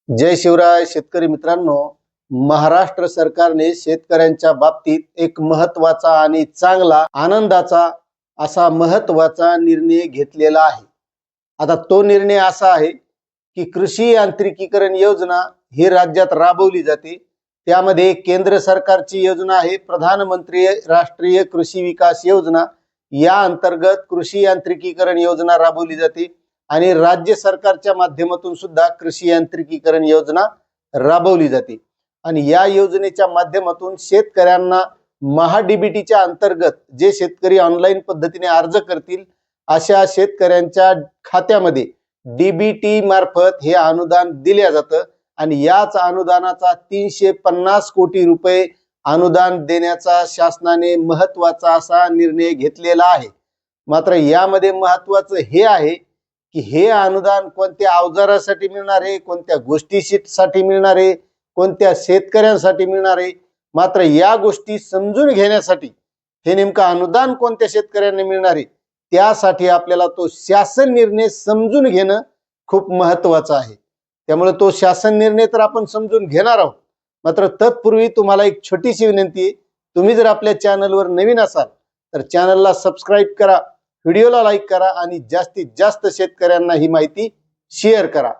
जय शिवराय शेतकरी मित्रांनो, महाराष्ट्र सरकारने शेतकऱ्यांच्या बाबतीत एक महत्त्वाचा आणि चांगला आनंदाचा असा महत्त्वाचा निर्णय घेतलेला आहे। आता तो निर्णय असा आहे की कृषी यांत्रिकीकरण योजना ही राज्यात राबवली जाते। त्यामध्ये केंद्र सरकारची योजना आहे प्रधानमंत्री राष्ट्रीय कृषी विकास योजना। या अंतर्गत कृषी यांत्रिकीकरण योजना राबवली जाते आणि राज्य सरकारच्या माध्यमातून सुद्धा कृषी यांत्रिकीकरण योजना राबवली जाते। आणि या योजनेच्या माध्यमातून शेतकऱ्यांना महाडीबीटीच्या अंतर्गत जे शेतकरी ऑनलाईन पद्धतीने अर्ज करतील अशा शेतकऱ्यांच्या खात्यामध्ये डीबीटी मार्फत हे अनुदान दिले जातं आणि याच अनुदानाचा 350 कोटी रुपये अनुदान देण्याचा शासनाने महत्त्वाचा असा निर्णय घेतलेला आहे। मात्र यामध्ये महत्त्वाचं हे आहे की हे अनुदान कोणत्या अवजारासाठी मिळणार आहे, कोणत्या गोष्टीसाठी मिळणार आहे, कोणत्या शेतकऱ्यांसाठी मिळणार आहे। मात्र या गोष्टी समजून घेण्यासाठी हे नेमकं अनुदान कोणत्या शेतकऱ्यांना मिळणार आहे त्यासाठी आपल्याला तो शासन निर्णय समजून घेणं खूप महत्त्वाचं आहे। त्यामुळे तो शासन निर्णय तर आपण समजून घेणार आहोत। मात्र तत्पूर्वी तुम्हाला एक छोटीशी विनंती आहे, तुम्ही जर आपल्या चॅनलवर नवीन असाल तर चॅनलला सबस्क्राईब करा, व्हिडिओला लाईक करा आणि जास्तीत जास्त शेतकऱ्यांना ही माहिती शेअर करा।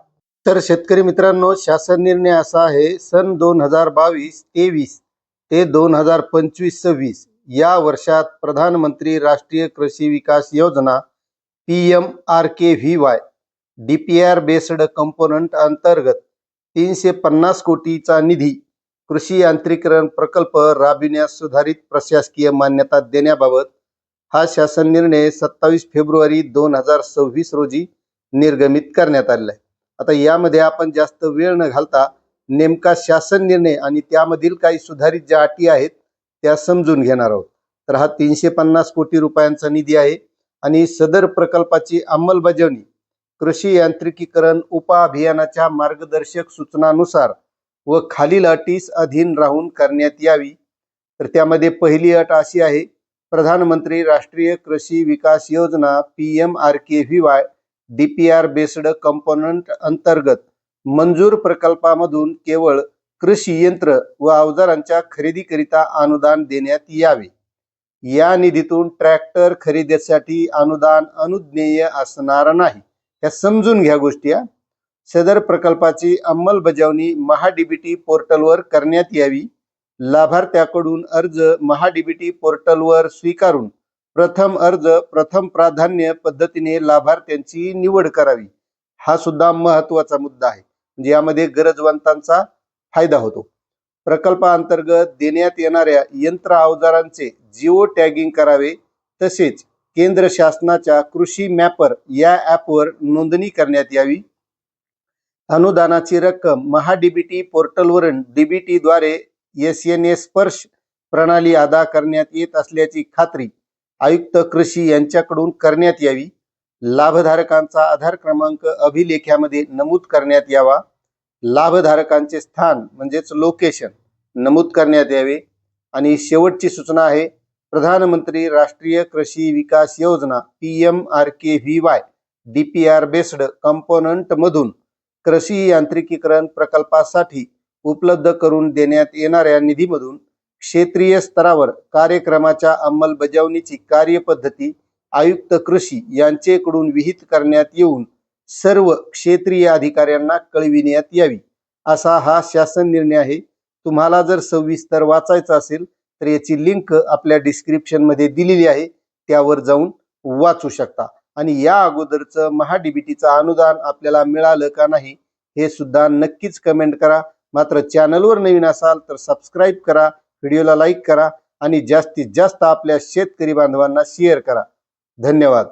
तर शेतकरी मित्रांनो, शासन निर्णय असा आहे, सन 2022-23 ते 2025-26 या वर्षात प्रधानमंत्री राष्ट्रीय कृषी विकास योजना PMRKVY DPR बेस्ड कंपोनंट अंतर्गत 350 कोटीचा निधी कृषी यांत्रिकीकरण प्रकल्प राबविण्यास सुधारित प्रशासकीय मान्यता देण्याबाबत हा शासन निर्णय 27 फेब्रुवारी 2026 रोजी निर्गमित करण्यात आलेला आहे। आता यामध्ये आपण जास्त वेळ न घालता नेमका शासन निर्णय आणि त्यामधील काही सुधारित ज्या अटी आहेत त्या समजून घेणार आहोत। तर हा 350 कोटी रुपयांचा निधी आहे आणि सदर प्रकल्पाची अंमलबजावणी कृषी यांत्रिकीकरण उपअभियानाच्या मार्गदर्शक सूचनानुसार व खालील अटीस अधीन राहून करण्यात यावी। तर त्यामध्ये पहिली अट अशी आहे, प्रधानमंत्री राष्ट्रीय कृषी विकास योजना PMRKVY DPR बेस्ड कंपोनंट अंतर्गत मंजूर प्रकल्पामधून केवळ कृषी यंत्र व अवजारांच्या खरेदीकरिता अनुदान देण्यात यावे। या निधीतून ट्रॅक्टर खरेदीसाठी अनुदान अनुज्ञेय असणार नाही। या समजून घ्या गोष्टी। सदर प्रकल्पाची अंमलबजावणी महाडीबीटी पोर्टलवर करण्यात यावी। लाभार्थ्याकडून अर्ज महाडीबीटी पोर्टलवर स्वीकारून प्रथम अर्ज प्रथम प्राधान्य पद्धतीने लाभार्थ्यांची निवड करावी। हा सुद्धा महत्त्वाचा मुद्दा आहे, म्हणजे यामध्ये गरजवंतांचा फायदा होतो। प्रकल्पाअंतर्गत देण्यात येणाऱ्या यंत्र अवजारांचे जिओ टॅगिंग करावे। तसेच केंद्र शासनाच्या कृषी मॅपर या ॲपवर नोंदणी करण्यात यावी। अनुदानाची रक्कम महाडीबीटी पोर्टलवरून डीबीटीद्वारे SNS स्पर्श प्रणाली अदा करण्यात येत असल्याची खात्री आयुक्त कृषी यांच्याकडून करण्यात यावी। लाभधारकांचा आधार क्रमांक अभिलेख्यामध्ये नमूद करण्यात यावा। लाभधारकांचे स्थान म्हणजेच लोकेशन नमूद करण्यात यावे। आणि शेवटची सूचना आहे, प्रधानमंत्री राष्ट्रीय कृषी विकास योजना PMRKVY DPR बेस्ड कंपोनंट मधून कृषी यांत्रिकीकरण प्रकल्पासाठी उपलब्ध करून देण्यात येणाऱ्या निधीमधून क्षेत्रीय स्तरावर कार्यक्रमाच्या अंमलबजावणीची कार्यपद्धती आयुक्त कृषी यांचेकडून विहित करण्यात येऊन सर्व क्षेत्रीय अधिकाऱ्यांना कळविण्यात यावी। असा हा शासन निर्णय आहे। तुम्हाला जर सविस्तर वाचायचा असेल तर याची लिंक आपल्या डिस्क्रिप्शन मध्ये दिलेली आहे, त्यावर जाऊन वाचू शकता। आणि या अगोदरचं महाडीबीटीचं अनुदान आपल्याला मिळालं का नाही हे सुद्धा नक्कीच कमेंट करा। मात्र चॅनलवर नवीन असाल तर सबस्क्राईब करा, व्हिडिओला लाईक करा आणि जास्तीत जास्त आपल्या शेतकरी बांधवांना शेअर करा। धन्यवाद।